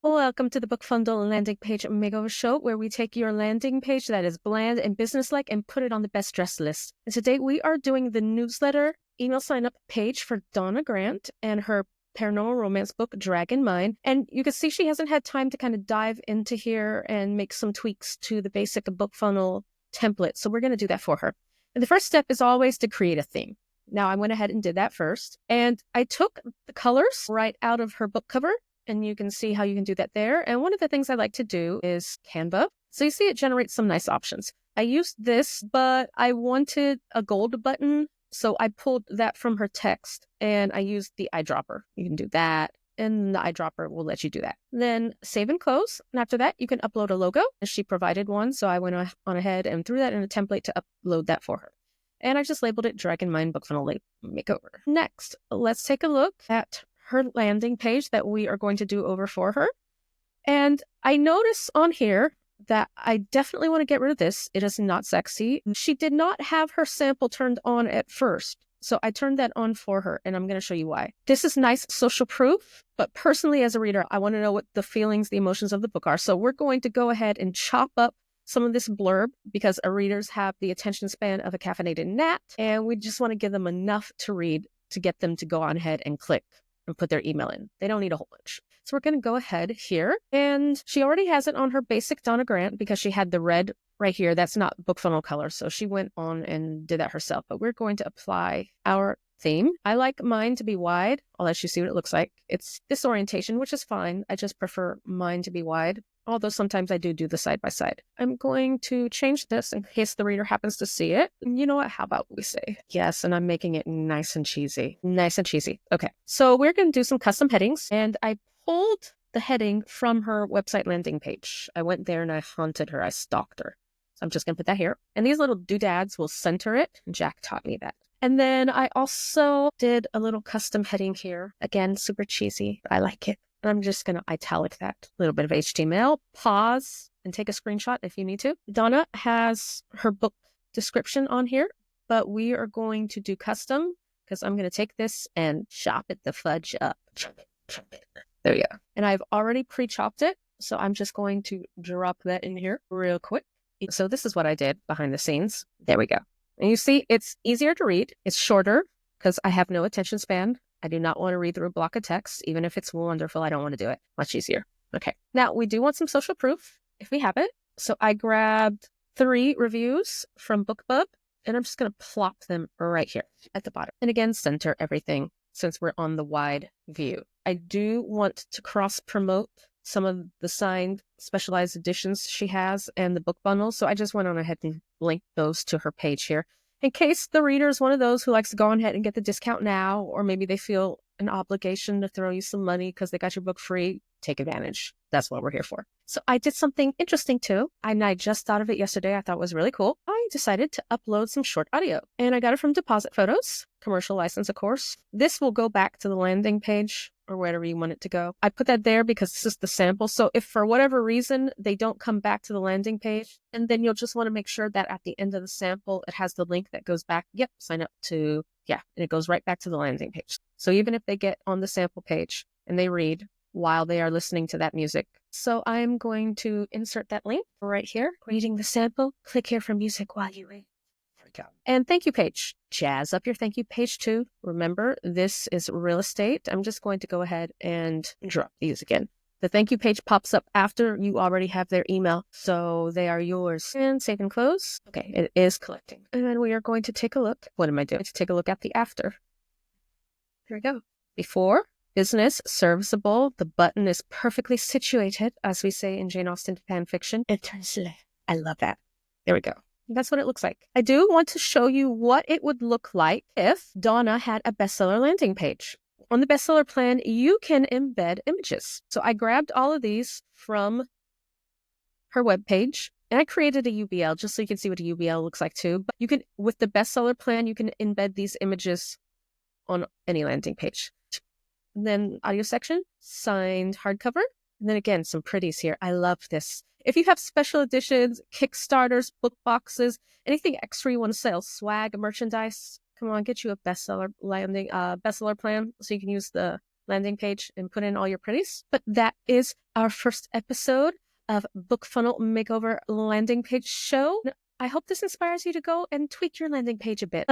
Welcome to the BookFunnel landing page makeover show, where we take your landing page that is bland and businesslike and put it on the best dress list. And today we are doing the newsletter email sign up page for Donna Grant and her paranormal romance book, Dragon Mine. And you can see she hasn't had time to kind of dive into here and make some tweaks to the basic BookFunnel template. So we're going to do that for her. And the first step is always to create a theme. Now I went ahead and did that first. And I took the colors right out of her book cover. And you can see how you can do that there. And one of the things I like to do is Canva. So you see it generates some nice options. I used this, but I wanted a gold button. So I pulled that from her text and I used the eyedropper. You can do that. And the eyedropper will let you do that. Then save and close. And after that, you can upload a logo. And she provided one. So I went on ahead and threw that in a template to upload that for her. And I just labeled it Dragon Mine BookFunnel Makeover. Next, let's take a look at her landing page that we are going to do over for her. And I notice on here that I definitely want to get rid of this. It is not sexy. She did not have her sample turned on at first. So I turned that on for her, and I'm going to show you why. This is nice social proof, but personally as a reader, I want to know what the feelings, the emotions of the book are. So we're going to go ahead and chop up some of this blurb because our readers have the attention span of a caffeinated gnat, and we just want to give them enough to read to get them to go on ahead and click and put their email in. They don't need a whole bunch. So we're going to go ahead here. And she already has it on her basic Donna Grant because she had the red right here. That's not BookFunnel color. So she went on and did that herself. But we're going to apply our theme. I like mine to be wide. I'll let you see what it looks like. It's this orientation, which is fine. I just prefer mine to be wide. Although sometimes I do the side by side. I'm going to change this in case the reader happens to see it. You know what? How about we say yes? And I'm making it nice and cheesy. Nice and cheesy. Okay. So we're going to do some custom headings. And I pulled the heading from her website landing page. I went there and I haunted her. I stalked her. So I'm just going to put that here. And these little doodads will center it. Jack taught me that. And then I also did a little custom heading here. Again, super cheesy. I like it. I'm just going to italic that. A little bit of HTML. Pause and take a screenshot if you need to. Donna has her book description on here, but we are going to do custom because I'm going to take this and chop it the fudge up. There you go. And I've already pre-chopped it, so I'm just going to drop that in here real quick. So this is what I did behind the scenes. There we go. And you see, it's easier to read. It's shorter because I have no attention span. I do not want to read through a block of text. Even if it's wonderful, I don't want to do it. Much easier. Okay. Now, we do want some social proof if we have it. So I grabbed 3 reviews from BookBub, and I'm just going to plop them right here at the bottom. And again, center everything since we're on the wide view. I do want to cross-promote some of the signed specialized editions she has and the book bundles. So I just went on ahead and linked those to her page here. In case the reader is one of those who likes to go on ahead and get the discount now, or maybe they feel an obligation to throw you some money because they got your book free, take advantage. That's what we're here for. So I did something interesting too. And I just thought of it yesterday. I thought it was really cool. I decided to upload some short audio and I got it from Deposit Photos, commercial license, of course. This will go back to the landing page or wherever you want it to go. I put that there because this is the sample. So if for whatever reason they don't come back to the landing page, and then you'll just want to make sure that at the end of the sample, it has the link that goes back. Yep, sign up to, and it goes right back to the landing page. So even if they get on the sample page and they read while they are listening to that music. So I'm going to insert that link right here. Reading the sample, click here for music while you read. And thank you page. Jazz up your thank you page too. Remember, this is real estate. I'm just going to go ahead and drop these again. The thank you page pops up after you already have their email. So they are yours. And save and close. Okay, it is collecting. And then we are going to take a look. What am I doing? To take a look at the after. Here we go. Before, business, serviceable. The button is perfectly situated, as we say in Jane Austen fan fiction. Intensely. I love that. There we go. That's what it looks like. I do want to show you what it would look like if Donna had a bestseller landing page. On the bestseller plan, you can embed images. So I grabbed all of these from her webpage and I created a UBL just so you can see what a UBL looks like too. But you can, with the bestseller plan, you can embed these images on any landing page. And then audio section, signed hardcover. And then again, some pretties here. I love this. If you have special editions, Kickstarters, book boxes, anything extra you want to sell, swag, merchandise, come on, get you a bestseller landing, bestseller plan so you can use the landing page and put in all your pretties. But that is our first episode of BookFunnel Makeover landing page show. I hope this inspires you to go and tweak your landing page a bit.